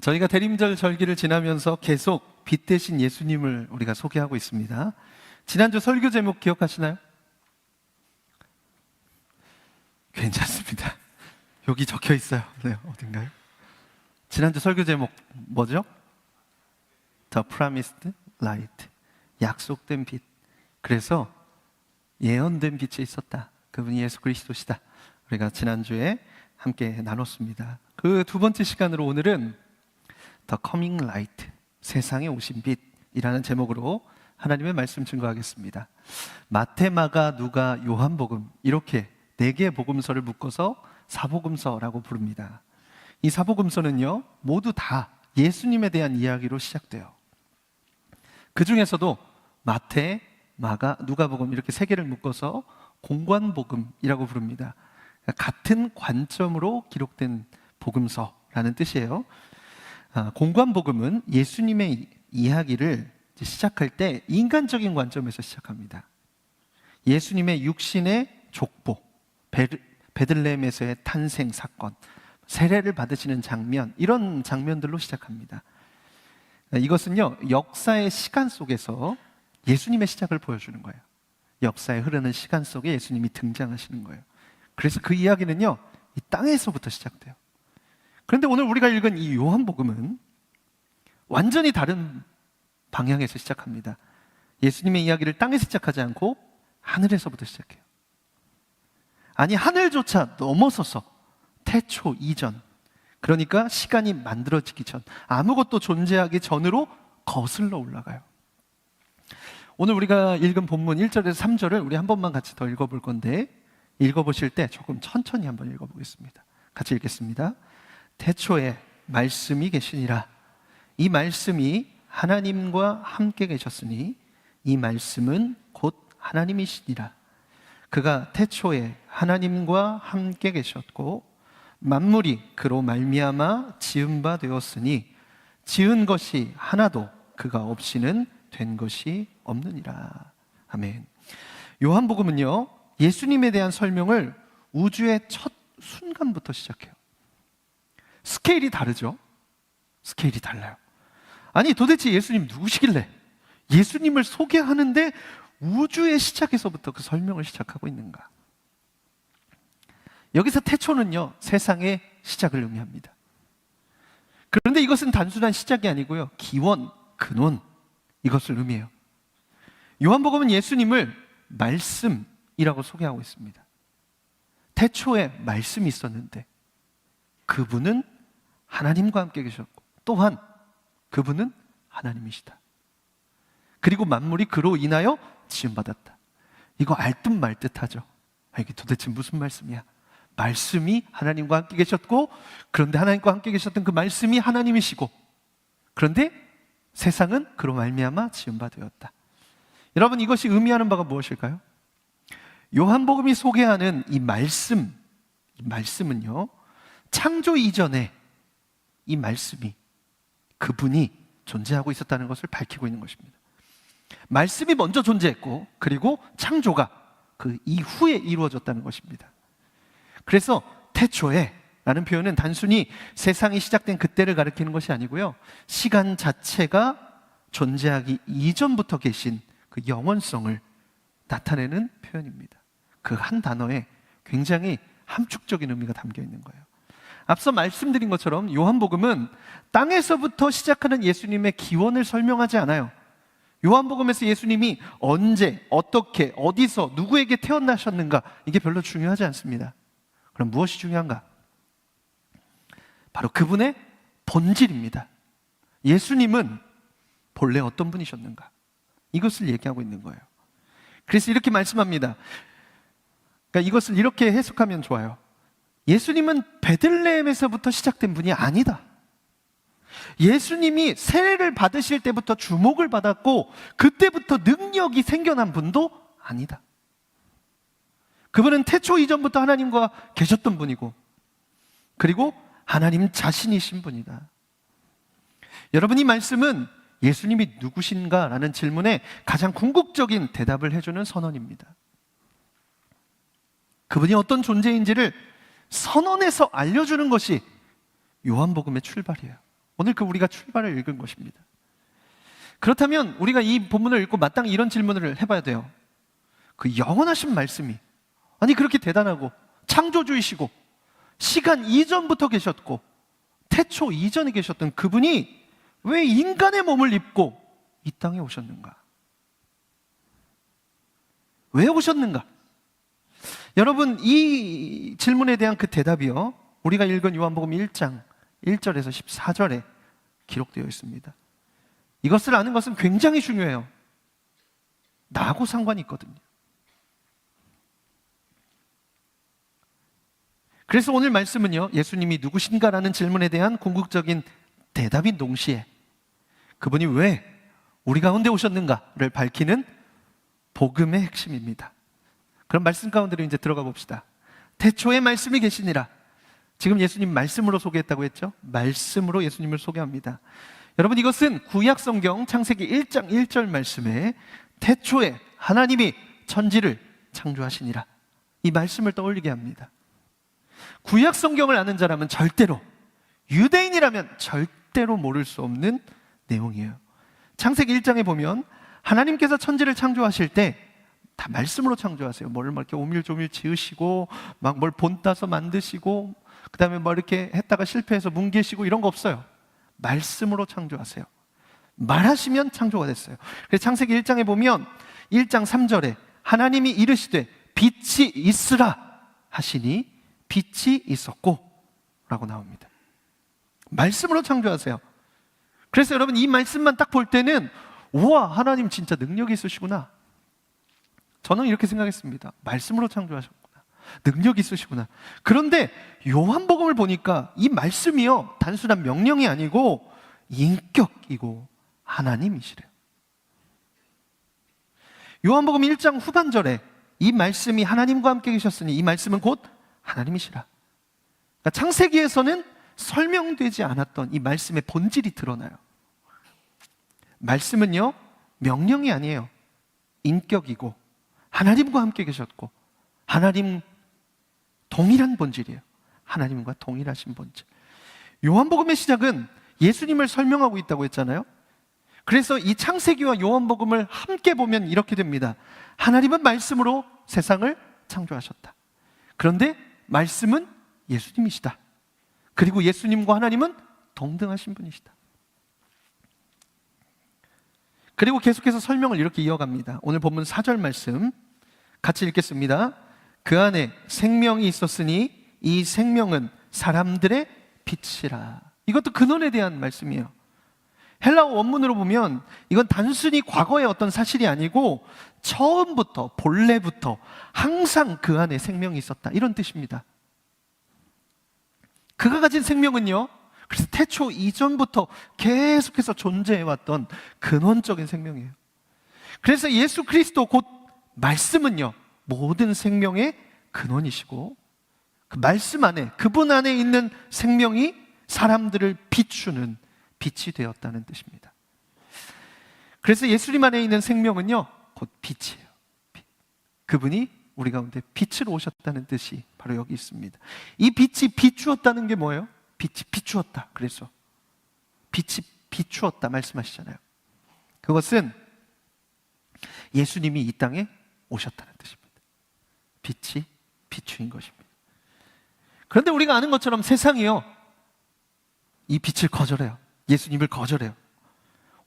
저희가 대림절 절기를 지나면서 계속 빛 대신 예수님을 우리가 소개하고 있습니다. 지난주 설교 제목 기억하시나요? 괜찮습니다. 여기 적혀 있어요. 네, 어딘가요? 지난주 설교 제목 뭐죠? The Promised Light, 약속된 빛. 그래서 예언된 빛이 있었다. 그분이 예수 그리스도시다. 우리가 지난주에 함께 나눴습니다. 그 두 번째 시간으로 오늘은 The Coming Light, 세상에 오신 빛이라는 제목으로 하나님의 말씀 증거하겠습니다. 마태, 마가, 누가, 요한복음, 이렇게 4개의 복음서를 묶어서 사복음서라고 부릅니다. 이 사복음서는요, 모두 다 예수님에 대한 이야기로 시작돼요. 그 중에서도 마태, 마가, 누가복음 이렇게 3개를 묶어서 공관복음이라고 부릅니다. 같은 관점으로 기록된 복음서라는 뜻이에요. 공관복음은 예수님의 이야기를 시작할 때 인간적인 관점에서 시작합니다. 예수님의 육신의 족보, 베들레헴에서의 탄생 사건, 세례를 받으시는 장면, 이런 장면들로 시작합니다. 이것은요, 역사의 시간 속에서 예수님의 시작을 보여주는 거예요. 역사에 흐르는 시간 속에 예수님이 등장하시는 거예요. 그래서 그 이야기는요, 이 땅에서부터 시작돼요. 그런데 오늘 우리가 읽은 이 요한복음은 완전히 다른 방향에서 시작합니다. 예수님의 이야기를 땅에서 시작하지 않고 하늘에서부터 시작해요. 아니, 하늘조차 넘어서서 태초 이전, 그러니까 시간이 만들어지기 전, 아무것도 존재하기 전으로 거슬러 올라가요. 오늘 우리가 읽은 본문 1절에서 3절을 우리 한 번만 같이 더 읽어볼 건데, 읽어보실 때 조금 천천히 한번 읽어보겠습니다. 같이 읽겠습니다. 태초에 말씀이 계시니라. 이 말씀이 하나님과 함께 계셨으니 이 말씀은 곧 하나님이시니라. 그가 태초에 하나님과 함께 계셨고 만물이 그로 말미암아 지은 바 되었으니 지은 것이 하나도 그가 없이는 된 것이 없느니라. 아멘. 요한복음은요, 예수님에 대한 설명을 우주의 첫 순간부터 시작해요. 스케일이 다르죠? 스케일이 달라요. 아니, 도대체 예수님 누구시길래 예수님을 소개하는데 우주의 시작에서부터 그 설명을 시작하고 있는가? 여기서 태초는요, 세상의 시작을 의미합니다. 그런데 이것은 단순한 시작이 아니고요, 기원, 근원, 이것을 의미해요. 요한복음은 예수님을 말씀이라고 소개하고 있습니다. 태초에 말씀이 있었는데 그분은 하나님과 함께 계셨고 또한 그분은 하나님이시다. 그리고 만물이 그로 인하여 지음받았다. 이거 알듯 말듯 하죠. 이게 도대체 무슨 말씀이야? 말씀이 하나님과 함께 계셨고, 그런데 하나님과 함께 계셨던 그 말씀이 하나님이시고, 그런데 세상은 그로 말미암아 지음바 되었다. 여러분, 이것이 의미하는 바가 무엇일까요? 요한복음이 소개하는 이 말씀은요, 창조 이전에 이 말씀이, 그분이 존재하고 있었다는 것을 밝히고 있는 것입니다. 말씀이 먼저 존재했고, 그리고 창조가 그 이후에 이루어졌다는 것입니다. 그래서 태초에 라는 표현은 단순히 세상이 시작된 그때를 가리키는 것이 아니고요, 시간 자체가 존재하기 이전부터 계신 그 영원성을 나타내는 표현입니다. 그 한 단어에 굉장히 함축적인 의미가 담겨 있는 거예요. 앞서 말씀드린 것처럼 요한복음은 땅에서부터 시작하는 예수님의 기원을 설명하지 않아요. 요한복음에서 예수님이 언제, 어떻게, 어디서, 누구에게 태어나셨는가, 이게 별로 중요하지 않습니다. 그럼 무엇이 중요한가? 바로 그분의 본질입니다. 예수님은 본래 어떤 분이셨는가, 이것을 얘기하고 있는 거예요. 그래서 이렇게 말씀합니다. 그러니까 이것을 이렇게 해석하면 좋아요. 예수님은 베들레헴에서부터 시작된 분이 아니다. 예수님이 세례를 받으실 때부터 주목을 받았고 그때부터 능력이 생겨난 분도 아니다. 그분은 태초 이전부터 하나님과 계셨던 분이고, 그리고 하나님 자신이신 분이다. 여러분, 이 말씀은 예수님이 누구신가? 라는 질문에 가장 궁극적인 대답을 해주는 선언입니다. 그분이 어떤 존재인지를 선언해서 알려주는 것이 요한복음의 출발이에요. 오늘 그 우리가 출발을 읽은 것입니다. 그렇다면 우리가 이 본문을 읽고 마땅히 이런 질문을 해봐야 돼요. 그 영원하신 말씀이, 아니 그렇게 대단하고 창조주이시고 시간 이전부터 계셨고 태초 이전에 계셨던 그분이 왜 인간의 몸을 입고 이 땅에 오셨는가? 왜 오셨는가? 여러분, 이 질문에 대한 그 대답이요, 우리가 읽은 요한복음 1장 1절에서 14절에 기록되어 있습니다. 이것을 아는 것은 굉장히 중요해요. 나하고 상관이 있거든요. 그래서 오늘 말씀은요, 예수님이 누구신가라는 질문에 대한 궁극적인 대답인 동시에 그분이 왜 우리 가운데 오셨는가를 밝히는 복음의 핵심입니다. 그럼 말씀 가운데로 이제 들어가 봅시다. 태초에 말씀이 계시니라. 지금 예수님 말씀으로 소개했다고 했죠? 말씀으로 예수님을 소개합니다. 여러분, 이것은 구약 성경 창세기 1장 1절 말씀에 태초에 하나님이 천지를 창조하시니라, 이 말씀을 떠올리게 합니다. 구약 성경을 아는 자라면 절대로, 유대인이라면 절대로 모를 수 없는 내용이에요. 창세기 1장에 보면 하나님께서 천지를 창조하실 때 다 말씀으로 창조하세요. 뭘 이렇게 오밀조밀 지으시고 막 뭘 본따서 만드시고 그 다음에 뭐 이렇게 했다가 실패해서 뭉개시고 이런 거 없어요. 말씀으로 창조하세요. 말하시면 창조가 됐어요. 그래서 창세기 1장에 보면 1장 3절에 하나님이 이르시되 빛이 있으라 하시니 빛이 있었고 라고 나옵니다. 말씀으로 창조하세요. 그래서 여러분, 이 말씀만 딱 볼 때는 우와, 하나님 진짜 능력이 있으시구나. 저는 이렇게 생각했습니다. 말씀으로 창조하셨구나, 능력이 있으시구나. 그런데 요한복음을 보니까 이 말씀이요, 단순한 명령이 아니고 인격이고 하나님이시래요. 요한복음 1장 후반절에 이 말씀이 하나님과 함께 계셨으니 이 말씀은 곧 하나님이시라. 그러니까 창세기에서는 설명되지 않았던 이 말씀의 본질이 드러나요. 말씀은요, 명령이 아니에요. 인격이고 하나님과 함께 계셨고 하나님 동일한 본질이에요. 하나님과 동일하신 본질. 요한복음의 시작은 예수님을 설명하고 있다고 했잖아요. 그래서 이 창세기와 요한복음을 함께 보면 이렇게 됩니다. 하나님은 말씀으로 세상을 창조하셨다. 그런데 말씀은 예수님이시다. 그리고 예수님과 하나님은 동등하신 분이시다. 그리고 계속해서 설명을 이렇게 이어갑니다. 오늘 본문 4절 말씀 같이 읽겠습니다. 그 안에 생명이 있었으니 이 생명은 사람들의 빛이라. 이것도 근원에 대한 말씀이에요. 헬라어 원문으로 보면 이건 단순히 과거의 어떤 사실이 아니고 처음부터, 본래부터 항상 그 안에 생명이 있었다, 이런 뜻입니다. 그가 가진 생명은요, 그래서 태초 이전부터 계속해서 존재해왔던 근원적인 생명이에요. 그래서 예수 그리스도 곧 말씀은요, 모든 생명의 근원이시고 그 말씀 안에, 그분 안에 있는 생명이 사람들을 비추는 빛이 되었다는 뜻입니다. 그래서 예수님 안에 있는 생명은요, 곧 빛이에요. 빛. 그분이 우리 가운데 빛으로 오셨다는 뜻이 바로 여기 있습니다. 이 빛이 비추었다는 게 뭐예요? 빛이 비추었다. 그래서 빛이 비추었다 말씀하시잖아요. 그것은 예수님이 이 땅에 오셨다는 뜻입니다. 빛이 비추인 것입니다. 그런데 우리가 아는 것처럼 세상이요, 이 빛을 거절해요. 예수님을 거절해요.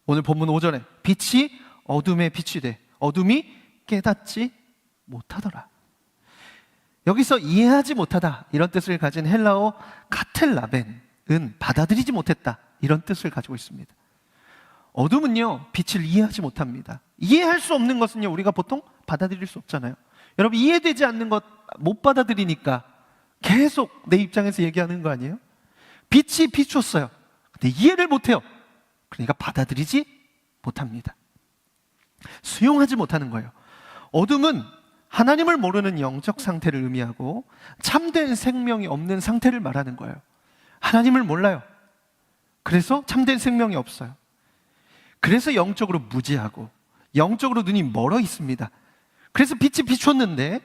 오늘 본문 5절에 빛이 어둠에 빛이 돼 어둠이 깨닫지 못하더라. 여기서 이해하지 못하다, 이런 뜻을 가진 헬라어 카텔라벤은 받아들이지 못했다, 이런 뜻을 가지고 있습니다. 어둠은요, 빛을 이해하지 못합니다. 이해할 수 없는 것은요, 우리가 보통 받아들일 수 없잖아요. 여러분, 이해되지 않는 것 못 받아들이니까 계속 내 입장에서 얘기하는 거 아니에요? 빛이 비추었어요. 근데 이해를 못해요. 그러니까 받아들이지 못합니다. 수용하지 못하는 거예요. 어둠은 하나님을 모르는 영적 상태를 의미하고 참된 생명이 없는 상태를 말하는 거예요. 하나님을 몰라요. 그래서 참된 생명이 없어요. 그래서 영적으로 무지하고 영적으로 눈이 멀어 있습니다. 그래서 빛이 비췄는데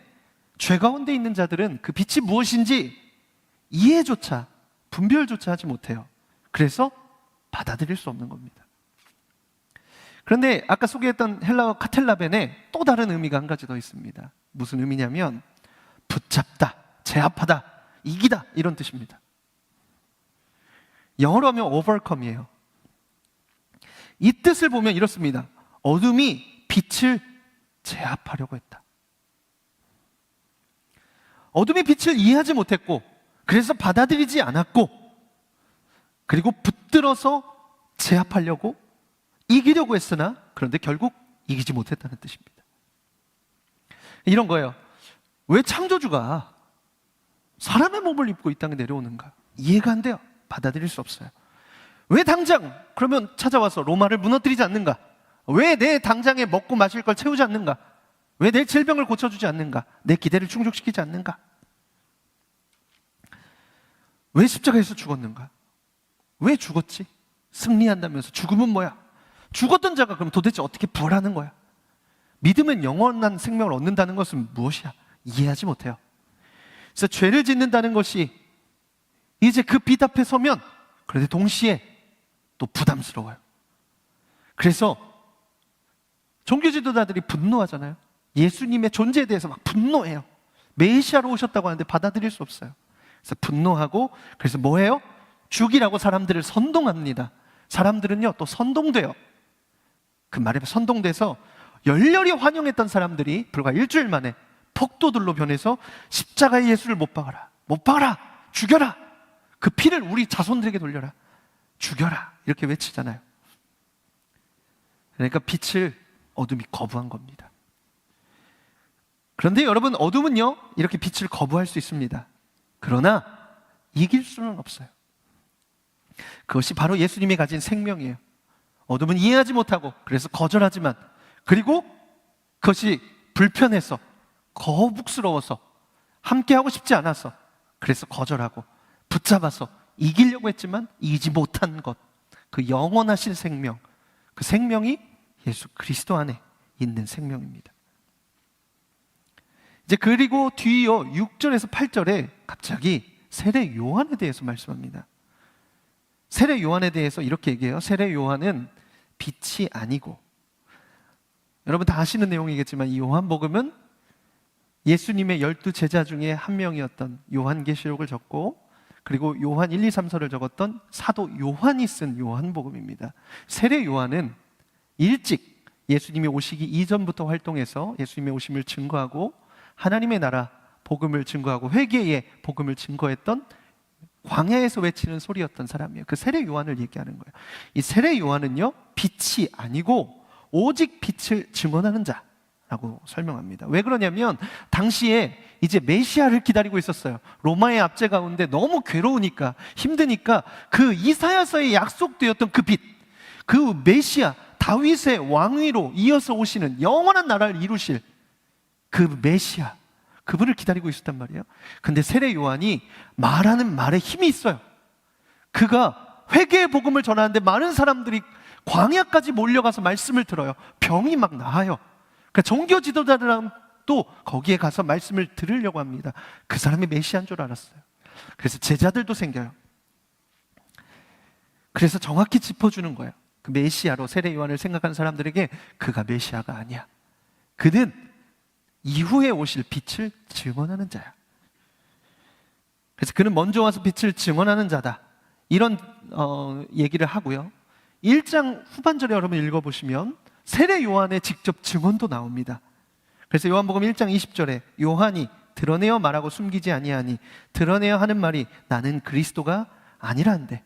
죄 가운데 있는 자들은 그 빛이 무엇인지 이해조차, 분별조차 하지 못해요. 그래서 받아들일 수 없는 겁니다. 그런데 아까 소개했던 헬라어 카텔라벤에 또 다른 의미가 한 가지 더 있습니다. 무슨 의미냐면 붙잡다, 제압하다, 이기다 이런 뜻입니다. 영어로 하면 overcome이에요. 이 뜻을 보면 이렇습니다. 어둠이 빛을 제압하려고 했다. 어둠이 빛을 이해하지 못했고, 그래서 받아들이지 않았고, 그리고 붙들어서 제압하려고 이기려고 했으나 그런데 결국 이기지 못했다는 뜻입니다. 이런 거예요. 왜 창조주가 사람의 몸을 입고 이 땅에 내려오는가? 이해가 안 돼요. 받아들일 수 없어요. 왜 당장 그러면 찾아와서 로마를 무너뜨리지 않는가? 왜 내 당장에 먹고 마실 걸 채우지 않는가? 왜 내 질병을 고쳐주지 않는가? 내 기대를 충족시키지 않는가? 왜 십자가에서 죽었는가? 왜 죽었지? 승리한다면서. 죽음은 뭐야? 죽었던 자가 그럼 도대체 어떻게 부활하는 거야? 믿으면 영원한 생명을 얻는다는 것은 무엇이야? 이해하지 못해요. 그래서 죄를 짓는다는 것이 이제 그 빛 앞에 서면 그런데 동시에 또 부담스러워요. 그래서 종교 지도자들이 분노하잖아요. 예수님의 존재에 대해서 막 분노해요. 메시아로 오셨다고 하는데 받아들일 수 없어요. 그래서 분노하고, 그래서 뭐해요? 죽이라고 사람들을 선동합니다. 사람들은요 또 선동돼요. 그 말에 선동돼서 열렬히 환영했던 사람들이 불과 일주일 만에 폭도들로 변해서 십자가에 예수를 못 박아라, 못 박아라, 죽여라, 그 피를 우리 자손들에게 돌려라, 죽여라, 이렇게 외치잖아요. 그러니까 빛을 어둠이 거부한 겁니다. 그런데 여러분, 어둠은요 이렇게 빛을 거부할 수 있습니다. 그러나 이길 수는 없어요. 그것이 바로 예수님이 가진 생명이에요. 어둠은 이해하지 못하고, 그래서 거절하지만, 그리고 그것이 불편해서, 거북스러워서, 함께하고 싶지 않아서, 그래서 거절하고 붙잡아서 이기려고 했지만 이기지 못한 것, 그 영원하신 생명, 그 생명이 예수 그리스도 안에 있는 생명입니다. 이제 그리고 뒤이어 6절에서 8절에 갑자기 세례 요한에 대해서 말씀합니다. 세례 요한에 대해서 이렇게 얘기해요. 세례 요한은 빛이 아니고, 여러분 다 아시는 내용이겠지만 이 요한복음은 예수님의 12 제자 중에 한 명이었던 요한계시록을 적고, 그리고 요한 1, 2, 3서를 적었던 사도 요한이 쓴 요한복음입니다. 세례 요한은 일찍 예수님이 오시기 이전부터 활동해서 예수님의 오심을 증거하고 하나님의 나라 복음을 증거하고 회개의 복음을 증거했던 광야에서 외치는 소리였던 사람이에요. 그 세례 요한을 얘기하는 거예요. 이 세례 요한은요 빛이 아니고 오직 빛을 증언하는 자라고 설명합니다. 왜 그러냐면 당시에 이제 메시아를 기다리고 있었어요. 로마의 압제 가운데 너무 괴로우니까, 힘드니까 그 이사야서에 약속되었던 그 빛, 그 메시아, 다윗의 왕위로 이어서 오시는 영원한 나라를 이루실 그 메시아, 그분을 기다리고 있었단 말이에요. 근데 세례 요한이 말하는 말에 힘이 있어요. 그가 회개의 복음을 전하는데 많은 사람들이 광야까지 몰려가서 말씀을 들어요. 병이 막 나아요. 그러니까 종교 지도자들은 또 거기에 가서 말씀을 들으려고 합니다. 그 사람이 메시아인 줄 알았어요. 그래서 제자들도 생겨요. 그래서 정확히 짚어주는 거예요. 그 메시아로 세례 요한을 생각하는 사람들에게 그가 메시아가 아니야. 그는 이후에 오실 빛을 증언하는 자야. 그래서 그는 먼저 와서 빛을 증언하는 자다, 이런 얘기를 하고요. 1장 후반절에 여러분 읽어보시면 세례 요한의 직접 증언도 나옵니다. 그래서 요한복음 1장 20절에 요한이 드러내어 말하고 숨기지 아니하니 드러내어 하는 말이 나는 그리스도가 아니라는데,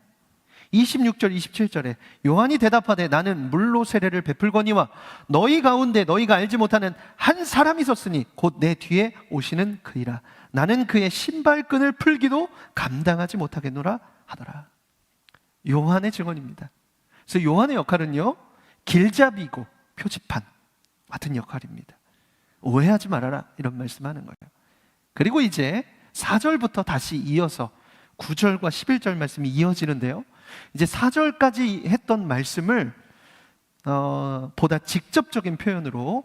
26절 27절에 요한이 대답하되 나는 물로 세례를 베풀거니와 너희 가운데 너희가 알지 못하는 한 사람이 있었으니 곧 내 뒤에 오시는 그이라. 나는 그의 신발끈을 풀기도 감당하지 못하겠노라 하더라. 요한의 증언입니다. 그래서 요한의 역할은요 길잡이고 표지판 같은 역할입니다. 오해하지 말아라, 이런 말씀하는 거예요. 그리고 이제 4절부터 다시 이어서 9절과 11절 말씀이 이어지는데요, 이제 4절까지 했던 말씀을 보다 직접적인 표현으로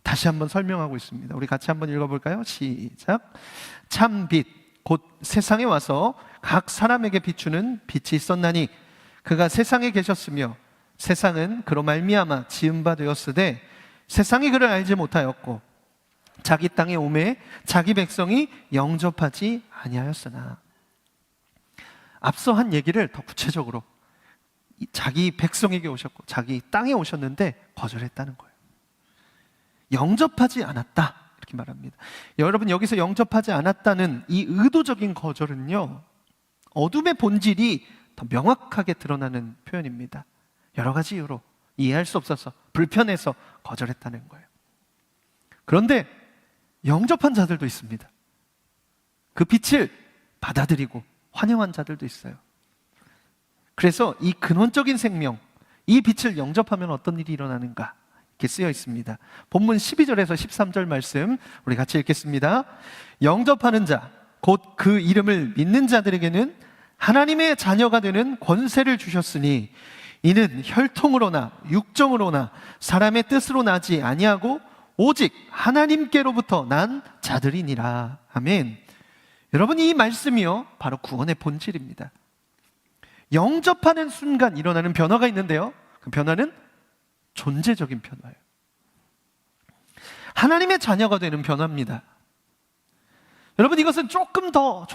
다시 한번 설명하고 있습니다. 우리 같이 한번 읽어볼까요? 시작. 참 빛 곧 세상에 와서 각 사람에게 비추는 빛이 있었나니 그가 세상에 계셨으며 세상은 그로 말미암아 지은 바 되었으되 세상이 그를 알지 못하였고 자기 땅에 오매 자기 백성이 영접하지 아니하였으나. 앞서 한 얘기를 더 구체적으로 자기 백성에게 오셨고 자기 땅에 오셨는데 거절했다는 거예요. 영접하지 않았다 이렇게 말합니다. 여러분, 여기서 영접하지 않았다는 이 의도적인 거절은요, 어둠의 본질이 더 명확하게 드러나는 표현입니다. 여러 가지 이유로 이해할 수 없어서 불편해서 거절했다는 거예요. 그런데 영접한 자들도 있습니다. 그 빛을 받아들이고 환영한 자들도 있어요. 그래서 이 근원적인 생명, 이 빛을 영접하면 어떤 일이 일어나는가 이렇게 쓰여 있습니다. 본문 12절에서 13절 말씀 우리 같이 읽겠습니다. 영접하는 자, 곧 그 이름을 믿는 자들에게는 하나님의 자녀가 되는 권세를 주셨으니 이는 혈통으로나 육정으로나 사람의 뜻으로 나지 아니하고 오직 하나님께로부터 난 자들이니라. 아멘. 여러분, 이 말씀이요 바로 구원의 본질입니다. 영접하는 순간 일어나는 변화가 있는데요, 그 변화는 존재적인 변화예요. 하나님의 자녀가 되는 변화입니다. 여러분, 이것은 조금 더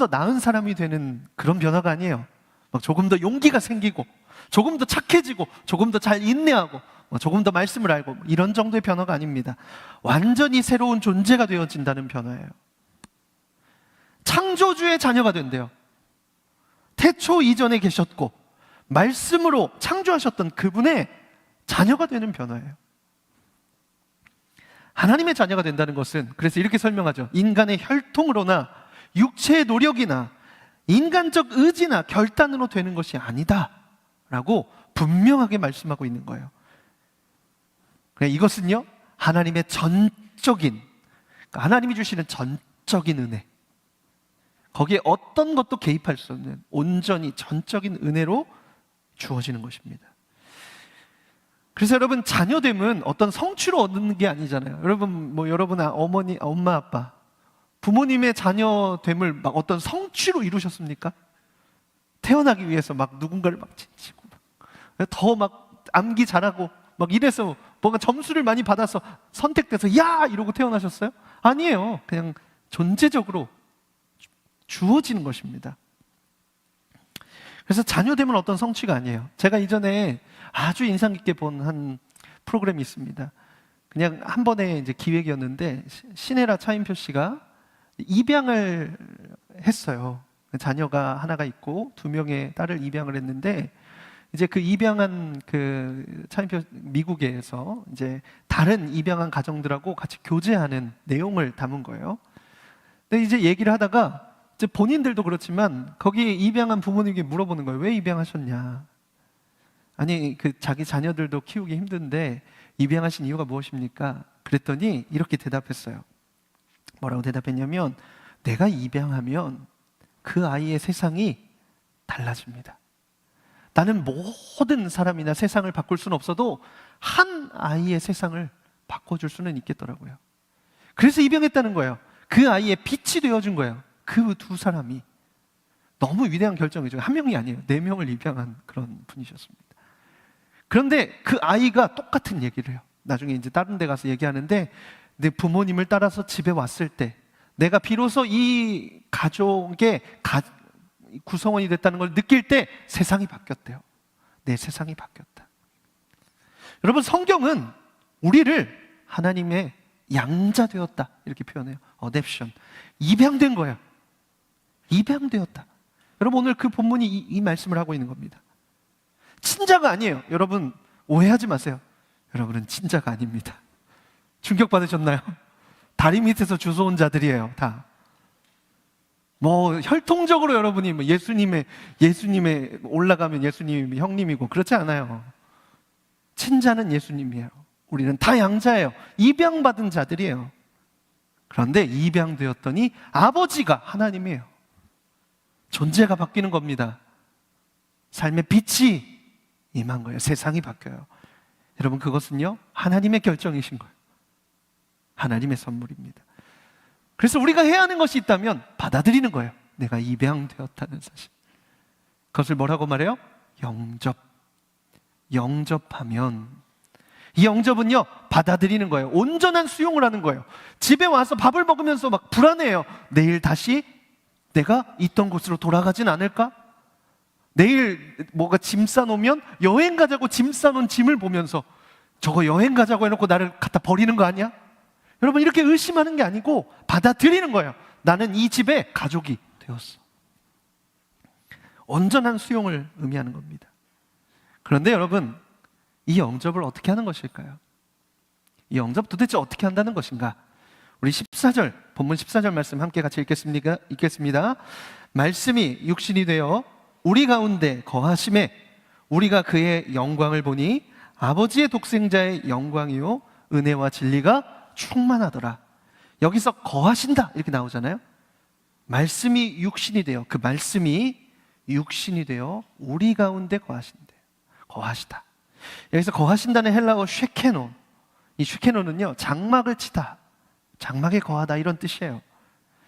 나은 사람이 되는 그런 변화가 아니에요. 막 조금 더 용기가 생기고 조금 더 착해지고 조금 더 잘 인내하고 조금 더 말씀을 알고 이런 정도의 변화가 아닙니다. 완전히 새로운 존재가 되어진다는 변화예요. 창조주의 자녀가 된대요. 태초 이전에 계셨고 말씀으로 창조하셨던 그분의 자녀가 되는 변화예요. 하나님의 자녀가 된다는 것은 그래서 이렇게 설명하죠. 인간의 혈통으로나 육체의 노력이나 인간적 의지나 결단으로 되는 것이 아니다 라고 분명하게 말씀하고 있는 거예요. 이것은요 하나님의 전적인, 하나님이 주시는 전적인 은혜, 거기에 어떤 것도 개입할 수 없는 온전히 전적인 은혜로 주어지는 것입니다. 그래서 여러분, 자녀됨은 어떤 성취로 얻는 게 아니잖아요. 여러분, 여러분 어머니, 엄마, 아빠, 부모님의 자녀됨을 막 어떤 성취로 이루셨습니까? 태어나기 위해서 막 누군가를 막 지치고 더 막 암기 잘하고 막 이래서 뭔가 점수를 많이 받아서 선택돼서 야! 이러고 태어나셨어요? 아니에요. 그냥 존재적으로 주어지는 것입니다. 그래서 자녀됨은 어떤 성취가 아니에요. 제가 이전에 아주 인상 깊게 본 한 프로그램이 있습니다. 그냥 한 번의 이제 기획이었는데 신혜라 차인표 씨가 입양을 했어요. 자녀가 하나가 있고 2명의 딸을 입양을 했는데 이제 그 입양한 그 차인표 미국에서 이제 다른 입양한 가정들하고 같이 교제하는 내용을 담은 거예요. 근데 이제 얘기를 하다가 이제 본인들도 그렇지만 거기 입양한 부모님께 물어보는 거예요. 왜 입양하셨냐? 아니 그 자기 자녀들도 키우기 힘든데 입양하신 이유가 무엇입니까? 그랬더니 이렇게 대답했어요. 뭐라고 대답했냐면, 내가 입양하면 그 아이의 세상이 달라집니다. 나는 모든 사람이나 세상을 바꿀 수는 없어도 한 아이의 세상을 바꿔줄 수는 있겠더라고요. 그래서 입양했다는 거예요. 그 아이의 빛이 되어준 거예요. 그 두 사람이. 너무 위대한 결정이죠. 한 명이 아니에요. 4명을 입양한 그런 분이셨습니다. 그런데 그 아이가 똑같은 얘기를 해요. 나중에 이제 다른 데 가서 얘기하는데, 내 부모님을 따라서 집에 왔을 때 내가 비로소 이 가족의 구성원이 됐다는 걸 느낄 때 세상이 바뀌었대요. 내 세상이 바뀌었다. 여러분, 성경은 우리를 하나님의 양자 되었다 이렇게 표현해요. 어댑션. 입양된 거예요. 입양되었다. 여러분, 오늘 그 본문이 이 말씀을 하고 있는 겁니다. 친자가 아니에요. 여러분 오해하지 마세요. 여러분은 친자가 아닙니다. 충격받으셨나요? 다리 밑에서 주워온 자들이에요. 다. 혈통적으로 여러분이 예수님의 올라가면 예수님이 형님이고 그렇지 않아요. 친자는 예수님이에요. 우리는 다 양자예요. 입양받은 자들이에요. 그런데 입양되었더니 아버지가 하나님이에요. 존재가 바뀌는 겁니다. 삶의 빛이 임한 거예요. 세상이 바뀌어요. 여러분, 그것은요 하나님의 결정이신 거예요. 하나님의 선물입니다. 그래서 우리가 해야 하는 것이 있다면 받아들이는 거예요. 내가 입양되었다는 사실. 그것을 뭐라고 말해요? 영접하면, 이 영접은요, 받아들이는 거예요. 온전한 수용을 하는 거예요. 집에 와서 밥을 먹으면서 막 불안해요. 내일 다시 내가 있던 곳으로 돌아가진 않을까? 내일 뭐가 짐 싸놓으면 여행 가자고 짐 싸놓은 짐을 보면서 저거 여행 가자고 해놓고 나를 갖다 버리는 거 아니야? 여러분, 이렇게 의심하는 게 아니고 받아들이는 거예요. 나는 이 집의 가족이 되었어. 온전한 수용을 의미하는 겁니다. 그런데 여러분, 이 영접을 어떻게 하는 것일까요? 이 영접 도대체 어떻게 한다는 것인가? 우리 14절, 본문 14절 말씀 함께 같이 읽겠습니다. 말씀이 육신이 되어 우리 가운데 거하심에 우리가 그의 영광을 보니 아버지의 독생자의 영광이요 은혜와 진리가 충만하더라. 여기서 거하신다 이렇게 나오잖아요. 말씀이 육신이 되어, 그 말씀이 육신이 되어 우리 가운데 거하시다. 여기서 거하신다는 헬라어 쉐케논, 이 쉐케논은요, 장막을 치다, 장막에 거하다 이런 뜻이에요.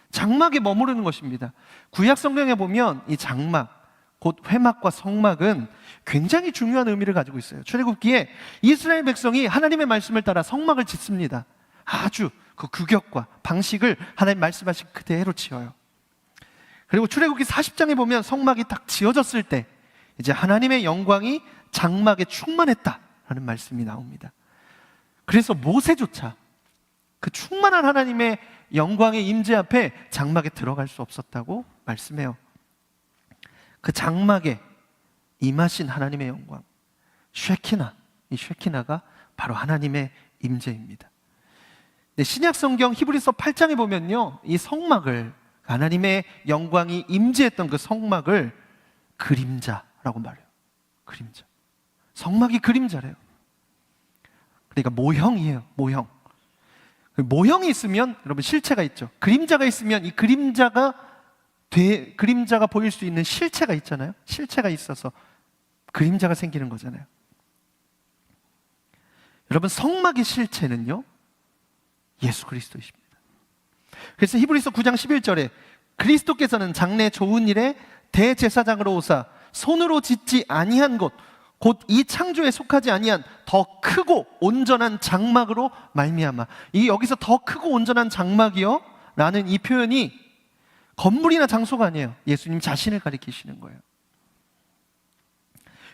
장막에 머무르는 것입니다. 구약 성경에 보면 이 장막, 곧 회막과 성막은 굉장히 중요한 의미를 가지고 있어요. 출애굽기에 이스라엘 백성이 하나님의 말씀을 따라 성막을 짓습니다. 아주 그 규격과 방식을 하나님 말씀하신 그대로 지어요. 그리고 출애굽기 40장에 보면 성막이 딱 지어졌을 때 이제 하나님의 영광이 장막에 충만했다라는 말씀이 나옵니다. 그래서 모세조차 그 충만한 하나님의 영광의 임재 앞에 장막에 들어갈 수 없었다고 말씀해요. 그 장막에 임하신 하나님의 영광, 쉐키나, 이 쉐키나가 바로 하나님의 임재입니다. 신약 성경 히브리서 8장에 보면요, 이 성막을, 하나님의 영광이 임재했던 그 성막을 그림자라고 말해요. 그림자. 성막이 그림자래요. 그러니까 모형이에요. 모형이 있으면 여러분 실체가 있죠. 그림자가 있으면 이 그림자가 보일 수 있는 실체가 있잖아요. 실체가 있어서 그림자가 생기는 거잖아요. 여러분, 성막의 실체는요, 예수 그리스도이십니다. 그래서 히브리서 9장 11절에 그리스도께서는 장래 좋은 일에 대제사장으로 오사 손으로 짓지 아니한 곳, 곧 이 창조에 속하지 아니한 더 크고 온전한 장막으로 말미암아. 이 여기서 더 크고 온전한 장막이요 라는 이 표현이 건물이나 장소가 아니에요. 예수님 자신을 가리키시는 거예요.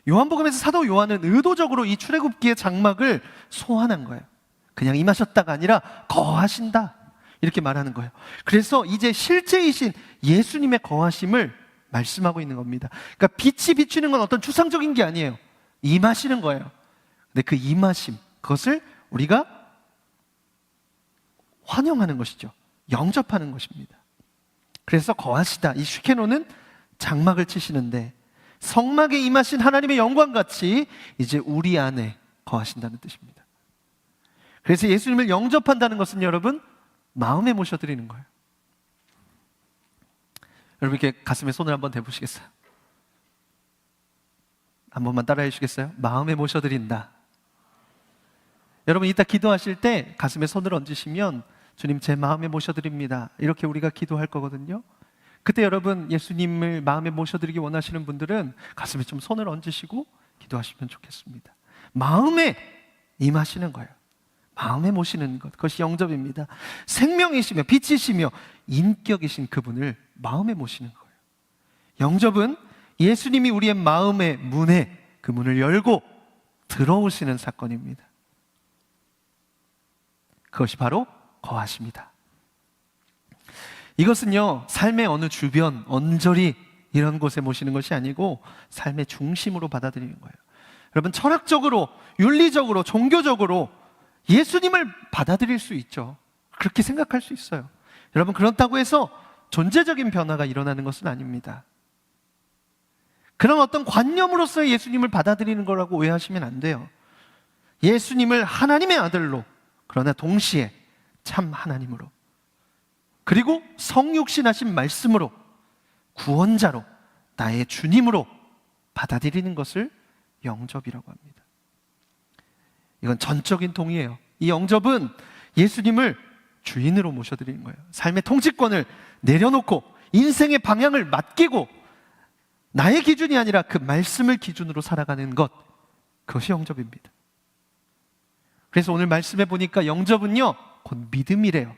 요한복음에서 사도 요한은 의도적으로 이 출애굽기의 장막을 소환한 거예요. 그냥 임하셨다가 아니라 거하신다 이렇게 말하는 거예요. 그래서 이제 실제이신 예수님의 거하심을 말씀하고 있는 겁니다. 그러니까 빛이 비추는 건 어떤 추상적인 게 아니에요. 임하시는 거예요. 근데 그 임하심, 그것을 우리가 환영하는 것이죠. 영접하는 것입니다. 그래서 거하시다, 이 슈케노는 장막을 치시는데 성막에 임하신 하나님의 영광같이 이제 우리 안에 거하신다는 뜻입니다. 그래서 예수님을 영접한다는 것은 여러분, 마음에 모셔드리는 거예요. 여러분, 이렇게 가슴에 손을 한번 대보시겠어요? 한 번만 따라해 주시겠어요? 마음에 모셔드린다. 여러분, 이따 기도하실 때 가슴에 손을 얹으시면 주님, 제 마음에 모셔드립니다, 이렇게 우리가 기도할 거거든요. 그때 여러분, 예수님을 마음에 모셔드리기 원하시는 분들은 가슴에 좀 손을 얹으시고 기도하시면 좋겠습니다. 마음에 임하시는 거예요. 마음에 모시는 것, 그것이 영접입니다. 생명이시며 빛이시며 인격이신 그분을 마음에 모시는 거예요. 영접은 예수님이 우리의 마음의 문에 그 문을 열고 들어오시는 사건입니다. 그것이 바로 거하십니다. 이것은요, 삶의 어느 주변, 언저리 이런 곳에 모시는 것이 아니고 삶의 중심으로 받아들이는 거예요. 여러분, 철학적으로, 윤리적으로, 종교적으로 예수님을 받아들일 수 있죠. 그렇게 생각할 수 있어요. 여러분, 그렇다고 해서 존재적인 변화가 일어나는 것은 아닙니다. 그런 어떤 관념으로서의 예수님을 받아들이는 거라고 오해하시면 안 돼요. 예수님을 하나님의 아들로, 그러나 동시에 참 하나님으로, 그리고 성육신하신 말씀으로, 구원자로, 나의 주님으로 받아들이는 것을 영접이라고 합니다. 이건 전적인 동의예요. 이 영접은 예수님을 주인으로 모셔드리는 거예요. 삶의 통치권을 내려놓고 인생의 방향을 맡기고 나의 기준이 아니라 그 말씀을 기준으로 살아가는 것, 그것이 영접입니다. 그래서 오늘 말씀해 보니까 영접은요, 곧 믿음이래요.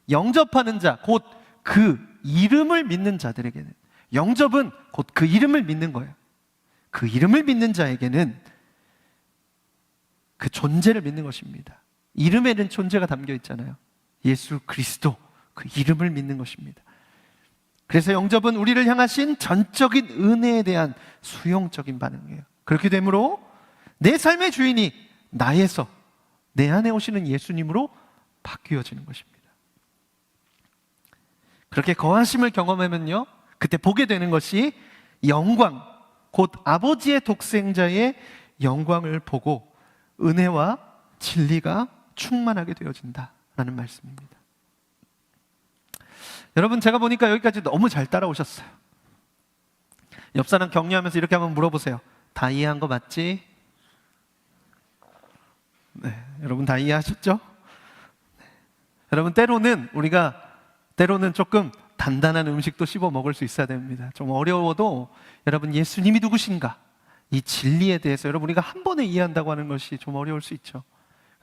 영접하는 자, 곧 그 이름을 믿는 자들에게는, 영접은 곧 그 이름을 믿는 거예요. 그 이름을 믿는 자에게는 그 존재를 믿는 것입니다. 이름에는 존재가 담겨 있잖아요. 예수 그리스도, 그 이름을 믿는 것입니다. 그래서 영접은 우리를 향하신 전적인 은혜에 대한 수용적인 반응이에요. 그렇게 되므로 내 삶의 주인이 나에서 내 안에 오시는 예수님으로 바뀌어지는 것입니다. 그렇게 거하심을 경험하면요, 그때 보게 되는 것이 영광, 곧 아버지의 독생자의 영광을 보고 은혜와 진리가 충만하게 되어진다라는 말씀입니다. 여러분, 제가 보니까 여기까지 너무 잘 따라오셨어요. 옆 사람 격려하면서 이렇게 한번 물어보세요. 다 이해한 거 맞지? 네, 여러분 다 이해하셨죠? 네. 여러분, 때로는 조금 단단한 음식도 씹어 먹을 수 있어야 됩니다. 좀 어려워도 여러분, 예수님이 누구신가, 이 진리에 대해서 여러분 우리가 한 번에 이해한다고 하는 것이 좀 어려울 수 있죠.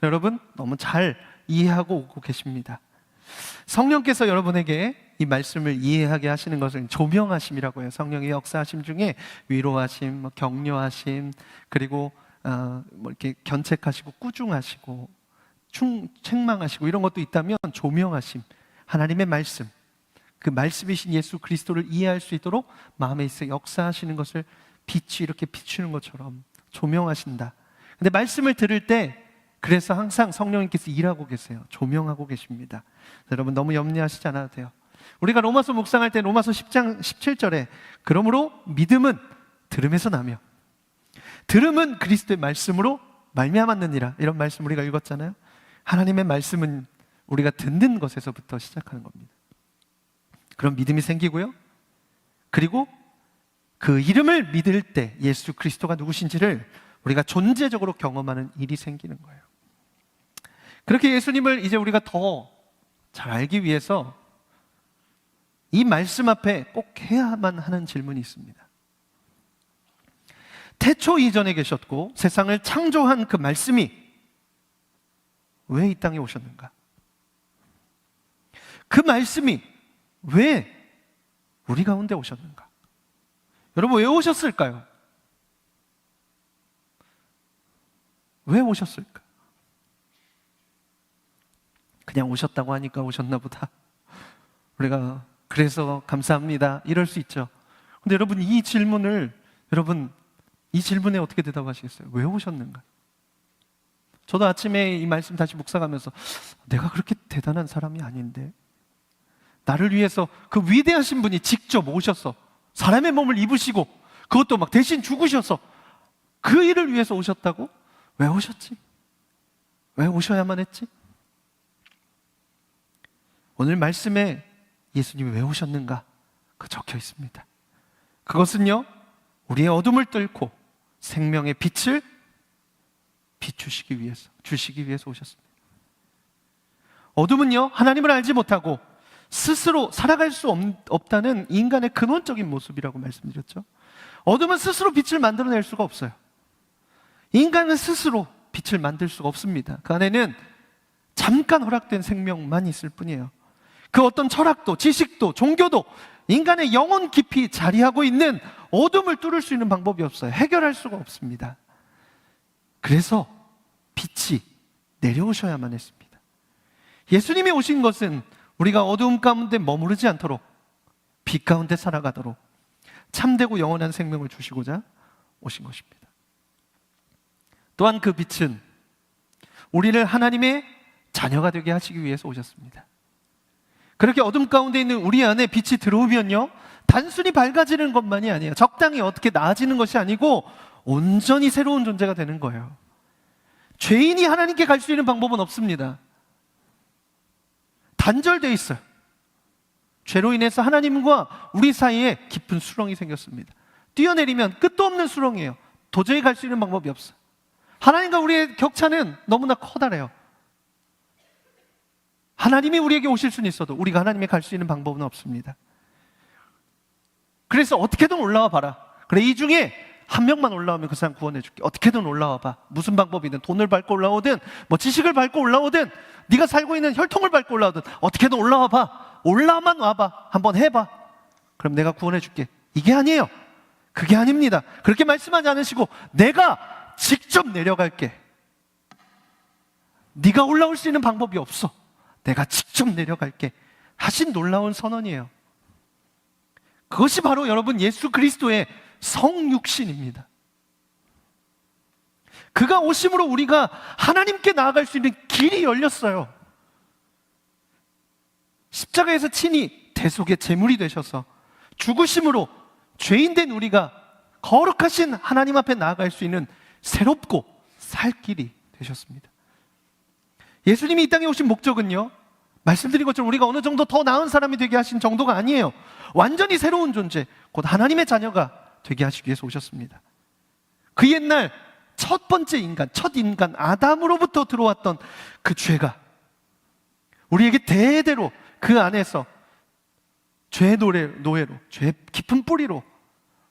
여러분 너무 잘 이해하고 오고 계십니다. 성령께서 여러분에게 이 말씀을 이해하게 하시는 것을 조명하심이라고 해요. 성령의 역사하심 중에 위로하심, 격려하심, 그리고 이렇게 견책하시고 꾸중하시고 책망하시고 이런 것도 있다면 조명하심, 하나님의 말씀, 그 말씀이신 예수 그리스도를 이해할 수 있도록 마음에 있어 역사하시는 것을 빛이 이렇게 비추는 것처럼 조명하신다. 근데 말씀을 들을 때 그래서 항상 성령님께서 일하고 계세요. 조명하고 계십니다. 여러분 너무 염려하시지 않아도 돼요. 우리가 로마서 묵상할 때 로마서 10장 17절에 그러므로 믿음은 들음에서 나며 들음은 그리스도의 말씀으로 말미암았느니라, 이런 말씀 우리가 읽었잖아요. 하나님의 말씀은 우리가 듣는 것에서부터 시작하는 겁니다. 그럼 믿음이 생기고요, 그리고 그 이름을 믿을 때 예수 그리스도가 누구신지를 우리가 존재적으로 경험하는 일이 생기는 거예요. 그렇게 예수님을 이제 우리가 더 잘 알기 위해서 이 말씀 앞에 꼭 해야만 하는 질문이 있습니다. 태초 이전에 계셨고 세상을 창조한 그 말씀이 왜 이 땅에 오셨는가? 그 말씀이 왜 우리 가운데 오셨는가? 여러분 왜 오셨을까요? 왜 오셨을까? 그냥 오셨다고 하니까 오셨나 보다, 우리가 그래서 감사합니다 이럴 수 있죠. 근데 여러분 이 질문에 어떻게 대답하시겠어요? 왜 오셨는가? 저도 아침에 이 말씀 다시 묵상하면서 내가 그렇게 대단한 사람이 아닌데, 나를 위해서 그 위대하신 분이 직접 오셔서 사람의 몸을 입으시고 그것도 막 대신 죽으셔서 그 일을 위해서 오셨다고? 왜 오셨지? 왜 오셔야만 했지? 오늘 말씀에 예수님이 왜 오셨는가? 그 적혀 있습니다. 그것은요, 우리의 어둠을 뚫고 생명의 빛을 비추시기 위해서, 주시기 위해서 오셨습니다. 어둠은요, 하나님을 알지 못하고 스스로 살아갈 수 없다는 인간의 근원적인 모습이라고 말씀드렸죠. 어둠은 스스로 빛을 만들어낼 수가 없어요. 인간은 스스로 빛을 만들 수가 없습니다. 그 안에는 잠깐 허락된 생명만 있을 뿐이에요. 그 어떤 철학도, 지식도, 종교도 인간의 영혼 깊이 자리하고 있는 어둠을 뚫을 수 있는 방법이 없어요. 해결할 수가 없습니다. 그래서 빛이 내려오셔야만 했습니다. 예수님이 오신 것은 우리가 어두움 가운데 머무르지 않도록 빛 가운데 살아가도록 참되고 영원한 생명을 주시고자 오신 것입니다. 또한 그 빛은 우리를 하나님의 자녀가 되게 하시기 위해서 오셨습니다. 그렇게 어둠 가운데 있는 우리 안에 빛이 들어오면요, 단순히 밝아지는 것만이 아니에요. 적당히 어떻게 나아지는 것이 아니고 온전히 새로운 존재가 되는 거예요. 죄인이 하나님께 갈 수 있는 방법은 없습니다. 단절되어 있어요. 죄로 인해서 하나님과 우리 사이에 깊은 수렁이 생겼습니다. 뛰어내리면 끝도 없는 수렁이에요. 도저히 갈 수 있는 방법이 없어요. 하나님과 우리의 격차는 너무나 커다래요. 하나님이 우리에게 오실 수는 있어도 우리가 하나님께 갈 수 있는 방법은 없습니다. 그래서 어떻게든 올라와 봐라. 그래, 이 중에 한 명만 올라오면 그 사람 구원해 줄게. 어떻게든 올라와 봐. 무슨 방법이든, 돈을 밟고 올라오든 뭐 지식을 밟고 올라오든, 네가 살고 있는 혈통을 밟고 올라오든 어떻게든 올라와 봐. 올라만 와봐. 한번 해봐. 그럼 내가 구원해 줄게. 이게 아니에요. 그게 아닙니다. 그렇게 말씀하지 않으시고 내가 직접 내려갈게. 네가 올라올 수 있는 방법이 없어. 내가 직접 내려갈게 하신 놀라운 선언이에요. 그것이 바로 여러분 예수 그리스도의 성육신입니다. 그가 오심으로 우리가 하나님께 나아갈 수 있는 길이 열렸어요. 십자가에서 친히 대속의 제물이 되셔서 죽으심으로 죄인된 우리가 거룩하신 하나님 앞에 나아갈 수 있는 새롭고 살 길이 되셨습니다. 예수님이 이 땅에 오신 목적은요, 말씀드린 것처럼 우리가 어느 정도 더 나은 사람이 되게 하신 정도가 아니에요. 완전히 새로운 존재, 곧 하나님의 자녀가 되게 하시기 위해서 오셨습니다. 그 옛날 첫 번째 인간, 첫 인간 아담으로부터 들어왔던 그 죄가 우리에게 대대로 그 안에서 죄의 노예로, 죄의 깊은 뿌리로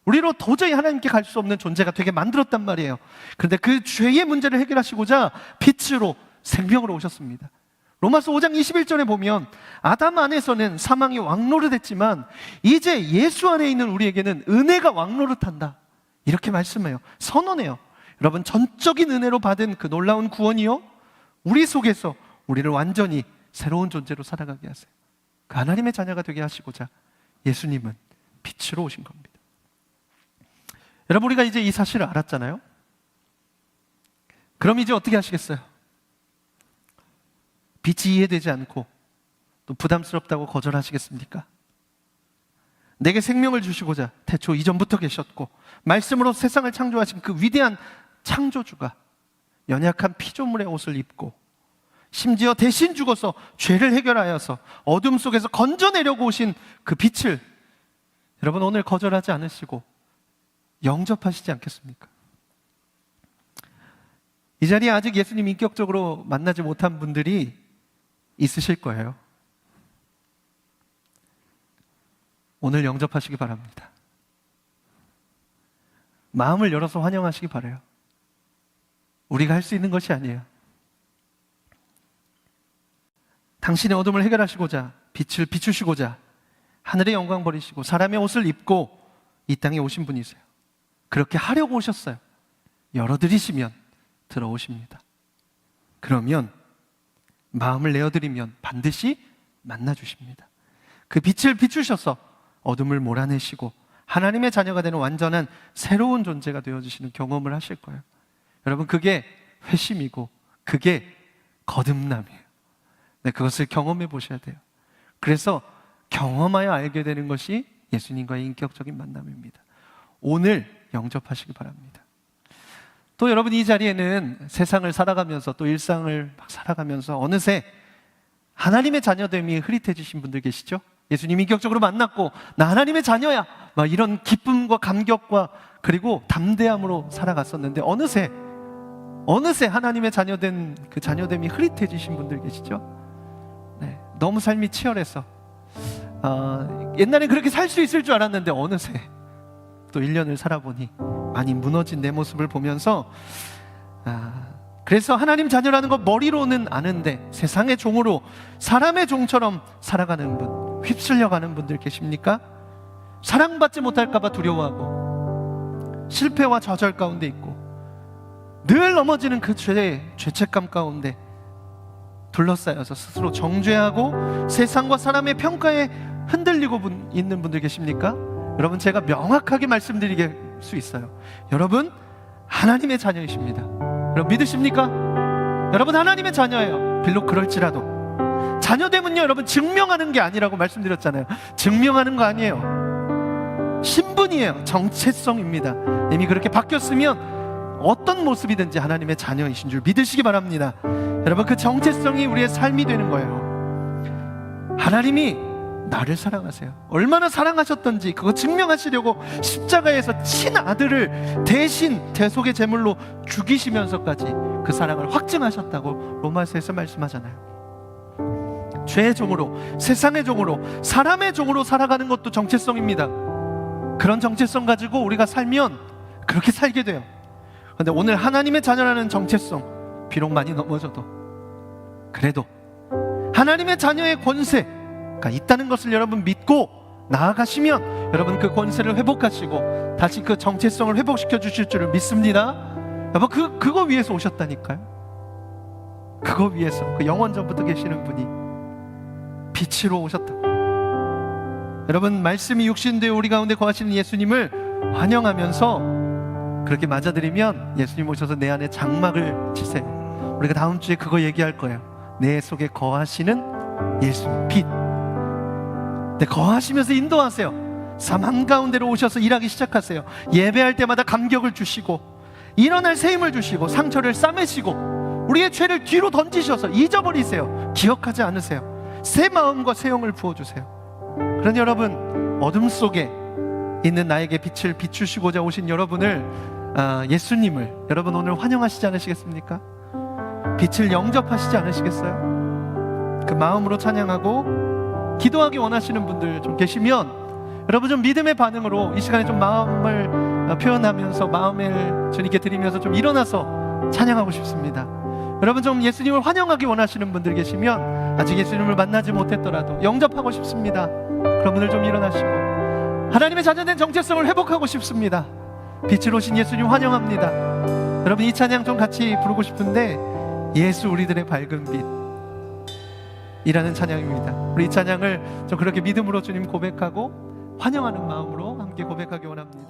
우리로 도저히 하나님께 갈 수 없는 존재가 되게 만들었단 말이에요. 그런데 그 죄의 문제를 해결하시고자 빛으로 생명으로 오셨습니다. 로마서 5장 21절에 보면 아담 안에서는 사망이 왕노릇했지만 이제 예수 안에 있는 우리에게는 은혜가 왕노릇한다, 이렇게 말씀해요. 선언해요. 여러분, 전적인 은혜로 받은 그 놀라운 구원이요, 우리 속에서 우리를 완전히 새로운 존재로 살아가게 하세요. 그 하나님의 자녀가 되게 하시고자 예수님은 빛으로 오신 겁니다. 여러분, 우리가 이제 이 사실을 알았잖아요. 그럼 이제 어떻게 하시겠어요? 빛이 이해되지 않고 또 부담스럽다고 거절하시겠습니까? 내게 생명을 주시고자 태초 이전부터 계셨고 말씀으로 세상을 창조하신 그 위대한 창조주가 연약한 피조물의 옷을 입고 심지어 대신 죽어서 죄를 해결하여서 어둠 속에서 건져내려고 오신 그 빛을 여러분 오늘 거절하지 않으시고 영접하시지 않겠습니까? 이 자리에 아직 예수님 인격적으로 만나지 못한 분들이 있으실 거예요. 오늘 영접하시기 바랍니다. 마음을 열어서 환영하시기 바라요. 우리가 할 수 있는 것이 아니에요. 당신의 어둠을 해결하시고자, 빛을 비추시고자 하늘의 영광 버리시고 사람의 옷을 입고 이 땅에 오신 분이세요. 그렇게 하려고 오셨어요. 열어드리시면 들어오십니다. 그러면 마음을 내어드리면 반드시 만나주십니다. 그 빛을 비추셔서 어둠을 몰아내시고 하나님의 자녀가 되는 완전한 새로운 존재가 되어주시는 경험을 하실 거예요. 여러분, 그게 회심이고 그게 거듭남이에요. 네, 그것을 경험해 보셔야 돼요. 그래서 경험하여 알게 되는 것이 예수님과의 인격적인 만남입니다. 오늘 영접하시기 바랍니다. 또 여러분, 이 자리에는 세상을 살아가면서 또 일상을 막 살아가면서 어느새 하나님의 자녀됨이 흐릿해지신 분들 계시죠? 예수님 인격적으로 만났고 나 하나님의 자녀야, 막 이런 기쁨과 감격과 그리고 담대함으로 살아갔었는데 어느새 하나님의 자녀된 그 자녀됨이 흐릿해지신 분들 계시죠? 네, 너무 삶이 치열해서 옛날에 그렇게 살 수 있을 줄 알았는데 어느새 또 1년을 살아보니 많이 무너진 내 모습을 보면서 그래서 하나님 자녀라는 거 머리로는 아는데 세상의 종으로 사람의 종처럼 살아가는 분, 휩쓸려가는 분들 계십니까? 사랑받지 못할까 봐 두려워하고 실패와 좌절 가운데 있고 늘 넘어지는 그 죄책감 가운데 둘러싸여서 스스로 정죄하고 세상과 사람의 평가에 흔들리고 있는 분들 계십니까? 여러분, 제가 명확하게 말씀드릴 수 있어요. 여러분, 하나님의 자녀이십니다. 여러분, 믿으십니까? 여러분, 하나님의 자녀예요. 비록 그럴지라도 자녀됨은요, 여러분, 증명하는 게 아니라고 말씀드렸잖아요. 증명하는 거 아니에요. 신분이에요. 정체성입니다. 이미 그렇게 바뀌었으면 어떤 모습이든지 하나님의 자녀이신 줄 믿으시기 바랍니다. 여러분, 그 정체성이 우리의 삶이 되는 거예요. 하나님이 나를 사랑하세요. 얼마나 사랑하셨던지 그거 증명하시려고 십자가에서 친아들을 대신 대속의 제물로 죽이시면서까지 그 사랑을 확증하셨다고 로마서에서 말씀하잖아요. 죄의 종으로, 세상의 종으로, 사람의 종으로 살아가는 것도 정체성입니다. 그런 정체성 가지고 우리가 살면 그렇게 살게 돼요. 그런데 오늘 하나님의 자녀라는 정체성, 비록 많이 넘어져도 그래도 하나님의 자녀의 권세가 있다는 것을 여러분 믿고 나아가시면 여러분 그 권세를 회복하시고 다시 그 정체성을 회복시켜 주실 줄을 믿습니다. 여러분 그거 위해서 오셨다니까요. 그거 위해서, 그 영원전부터 계시는 분이 빛으로 오셨다. 여러분, 말씀이 육신되어 우리 가운데 거하시는 예수님을 환영하면서 그렇게 맞아들이면 예수님 오셔서 내 안에 장막을 치세요. 우리가 다음 주에 그거 얘기할 거예요. 내 속에 거하시는 예수님, 빛. 네, 거하시면서 인도하세요. 삶 한가운데로 오셔서 일하기 시작하세요. 예배할 때마다 감격을 주시고 일어날 새 힘을 주시고 상처를 싸매시고 우리의 죄를 뒤로 던지셔서 잊어버리세요. 기억하지 않으세요. 새 마음과 새 영을 부어주세요. 그러니 여러분, 어둠 속에 있는 나에게 빛을 비추시고자 오신 여러분을, 예수님을 여러분 오늘 환영하시지 않으시겠습니까? 빛을 영접하시지 않으시겠어요? 그 마음으로 찬양하고 기도하기 원하시는 분들 좀 계시면 여러분 좀 믿음의 반응으로 이 시간에 좀 마음을 표현하면서 마음을 주님께 드리면서 좀 일어나서 찬양하고 싶습니다. 여러분 좀 예수님을 환영하기 원하시는 분들 계시면 아직 예수님을 만나지 못했더라도 영접하고 싶습니다. 그런 분들 좀 일어나시고 하나님의 자녀된 정체성을 회복하고 싶습니다. 빛으로 오신 예수님 환영합니다. 여러분 이 찬양 좀 같이 부르고 싶은데 예수 우리들의 밝은 빛 이라는 찬양입니다. 우리 이 찬양을 좀 그렇게 믿음으로 주님 고백하고 환영하는 마음으로 함께 고백하기 원합니다.